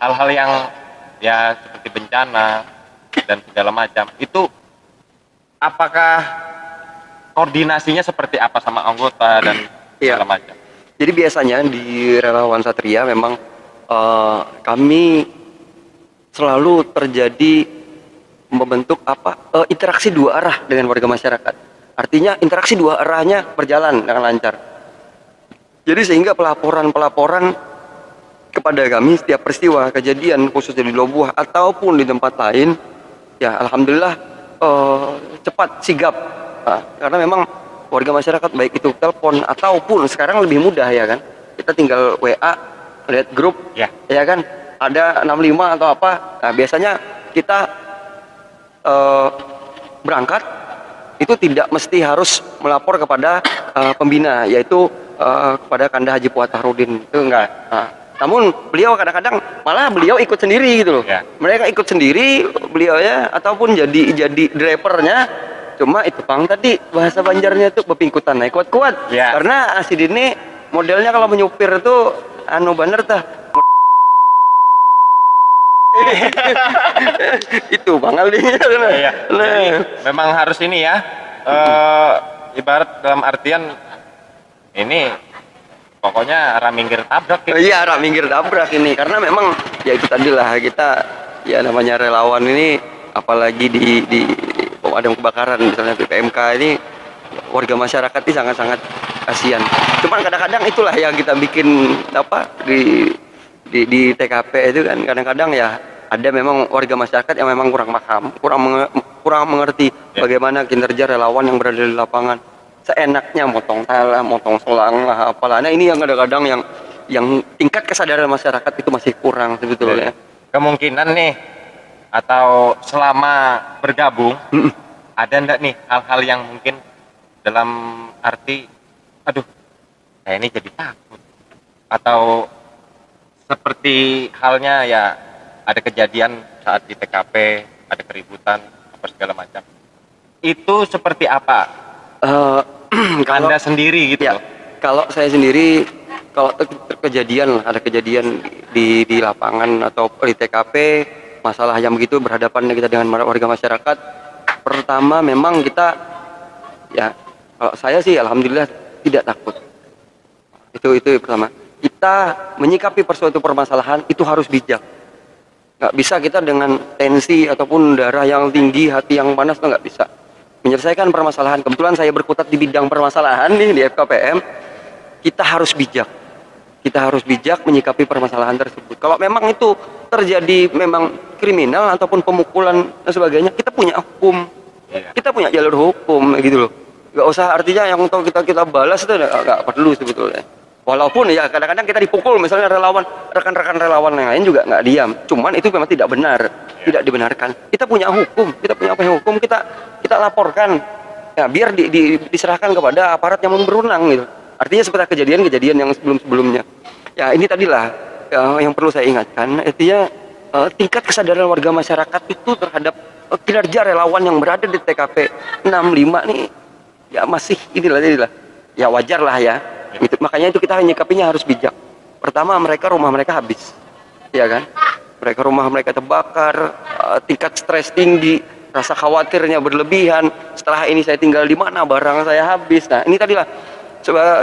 hal-hal yang ya seperti bencana dan segala macam itu, apakah koordinasinya seperti apa sama anggota dan segala macam? Jadi biasanya di Relawan Satria memang kami selalu terjadi membentuk interaksi dua arah dengan warga masyarakat. Artinya interaksi dua arahnya berjalan dengan lancar. Jadi sehingga pelaporan kepada kami setiap peristiwa kejadian khususnya di Lobuah ataupun di tempat lain, ya alhamdulillah cepat sigap. Karena memang warga masyarakat baik itu telepon ataupun sekarang lebih mudah ya kan. Kita tinggal WA, lihat grup, ya kan, ada 65 atau apa. Nah, biasanya kita berangkat itu tidak mesti harus melapor kepada pembina, yaitu kepada Kanda Haji Fuad Tahrudin, itu enggak. Namun beliau kadang-kadang malah beliau ikut sendiri gitu loh. Mereka ikut sendiri beliau ya, ataupun jadi drivernya. Cuma itu Bang tadi bahasa Banjarnya itu bepingkutan naik kuat-kuat. Karena Asid ini modelnya kalau menyupir tuh anu bener tah. Itu Bang Aldi. Jadi, memang harus ini ya. Ibarat dalam artian ini pokoknya arah minggir tabrak gitu. Iya, arah minggir tabrak ini, karena memang ya itu tadilah kita ya namanya relawan ini, apalagi di pemadam kebakaran misalnya PPMK ini, warga masyarakat ini sangat-sangat kasihan. Cuman kadang-kadang itulah yang kita bikin di TKP itu kan, kadang-kadang ya ada memang warga masyarakat yang memang kurang paham, kurang mengerti bagaimana kinerja relawan yang berada di lapangan. Seenaknya motong talah, motong selang lah, apalah. Nah ini yang kadang-kadang yang tingkat kesadaran masyarakat itu masih kurang sebetulnya. Kemungkinan nih, atau selama bergabung, ada enggak nih hal-hal yang mungkin dalam arti, aduh, kayak ini jadi takut, atau seperti halnya ya ada kejadian saat di TKP, ada keributan apa segala macam. Itu seperti apa? Kalau Anda sendiri gitu ya, loh. Kalau saya sendiri, kalau ada kejadian di lapangan atau di TKP, masalah yang begitu berhadapan kita dengan warga masyarakat, pertama memang kita ya, kalau saya sih alhamdulillah tidak takut. Itu pertama. Kita menyikapi suatu permasalahan itu harus bijak. Nggak bisa kita dengan tensi ataupun darah yang tinggi, hati yang panas, itu nggak bisa menyelesaikan permasalahan. Kebetulan saya berkutat di bidang permasalahan nih di FKPM. Kita harus bijak menyikapi permasalahan tersebut. Kalau memang itu terjadi memang kriminal ataupun pemukulan dan sebagainya, kita punya hukum, kita punya jalur hukum gitu loh. Nggak usah artinya yang tahu kita balas itu nggak perlu sebetulnya. Walaupun ya kadang-kadang kita dipukul, misalnya rekan-rekan relawan yang lain juga nggak diam. Cuman itu memang tidak benar, tidak dibenarkan. Kita punya hukum, kita laporkan, ya biar diserahkan kepada aparat yang berwenang gitu. Artinya seperti kejadian-kejadian yang sebelum-sebelumnya. Ya ini tadilah yang perlu saya ingatkan. Artinya tingkat kesadaran warga masyarakat itu terhadap kinerja relawan yang berada di TKP 65 nih, ya masih inilah, ya wajar lah ya. Gitu. Makanya itu kita nyikapinya harus bijak. Pertama, rumah mereka habis, ya kan? Rumah mereka terbakar, tingkat stres tinggi, rasa khawatirnya berlebihan. Setelah ini saya tinggal di mana, barang saya habis. Nah ini tadilah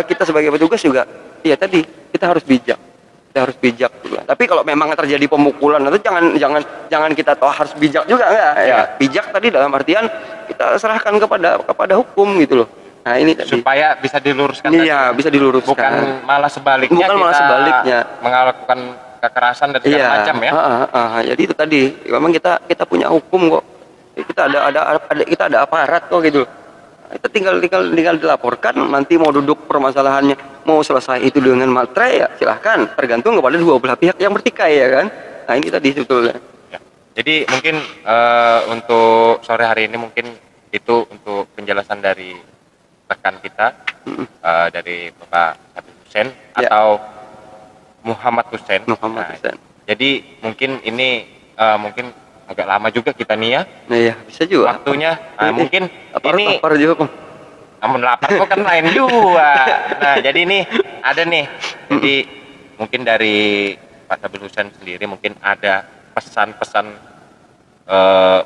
kita sebagai petugas juga, ya tadi kita harus bijak. Tapi kalau memang terjadi pemukulan itu jangan kita tahu harus bijak juga enggak. Ya bijak tadi dalam artian kita serahkan kepada hukum gitu loh. Nah ini tadi. Supaya bisa diluruskan. Iya, bisa diluruskan. Bukan malah sebaliknya melakukan kekerasan dan segala macam ya. Jadi itu tadi, memang kita punya hukum kok. Kita ada aparat kok gitu. Kita tinggal dilaporkan, nanti mau duduk permasalahannya, mau selesai itu dengan matre ya silahkan, tergantung kepada dua belah pihak yang bertikai ya kan. Nah ini tadi sebetulnya. Ya. Jadi mungkin untuk sore hari ini mungkin itu untuk penjelasan dari rekan kita, dari Bapak Habib Hussein atau Muhammad Hussein. Jadi mungkin ini mungkin agak lama juga kita nih ya. Nah, ya bisa juga. Waktunya mungkin lapar juga. Namun lapar kok kan lain juga. Nah jadi ini ada nih. Jadi mungkin dari Pak Sabil Hussein sendiri mungkin ada pesan-pesan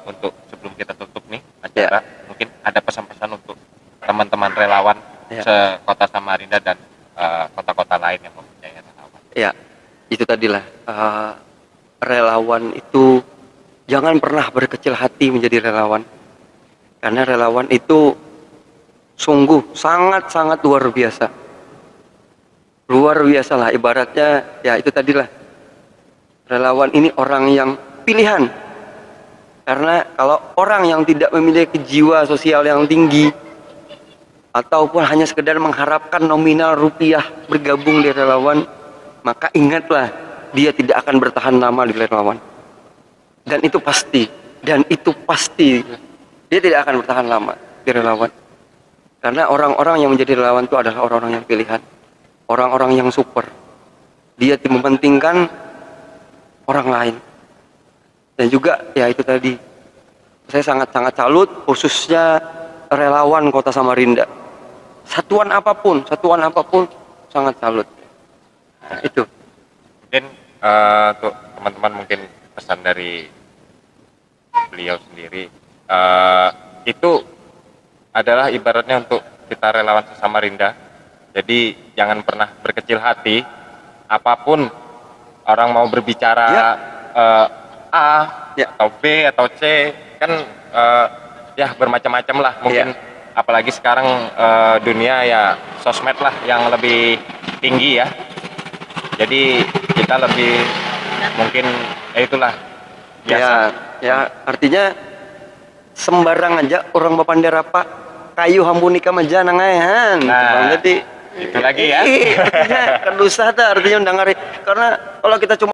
untuk sebelum kita tutup nih acara, mungkin ada pesan-pesan untuk teman-teman relawan sekota Samarinda dan kota-kota lain yang mempunyai relawan. Ya, itu tadilah relawan itu jangan pernah berkecil hati menjadi relawan, karena relawan itu sungguh sangat-sangat luar biasa lah, ibaratnya ya itu tadilah, relawan ini orang yang pilihan. Karena kalau orang yang tidak memiliki jiwa sosial yang tinggi ataupun hanya sekedar mengharapkan nominal rupiah bergabung di relawan, maka ingatlah, dia tidak akan bertahan lama di relawan. Dan itu pasti, dia tidak akan bertahan lama di relawan. Karena orang-orang yang menjadi relawan itu adalah orang-orang yang pilihan, orang-orang yang super. Dia mementingkan orang lain. Dan juga ya itu tadi, saya sangat-sangat salut khususnya relawan Kota Samarinda. Satuan apapun sangat salut. Nah, itu. Mungkin untuk teman-teman mungkin pesan dari beliau sendiri, itu adalah ibaratnya untuk kita relawan Samarinda. Jadi jangan pernah berkecil hati, apapun orang mau berbicara A atau B atau C, kan ya bermacam-macam lah mungkin. Apalagi sekarang dunia ya sosmed lah yang lebih tinggi ya. Jadi kita lebih mungkin itulah biasa. Ya artinya sembarang aja orang bapanderapa kayu hambunika maja nangayan. Nah, jadi itu lagi ya. Artinya kan usah artinya undang hari, karena kalau kita cuma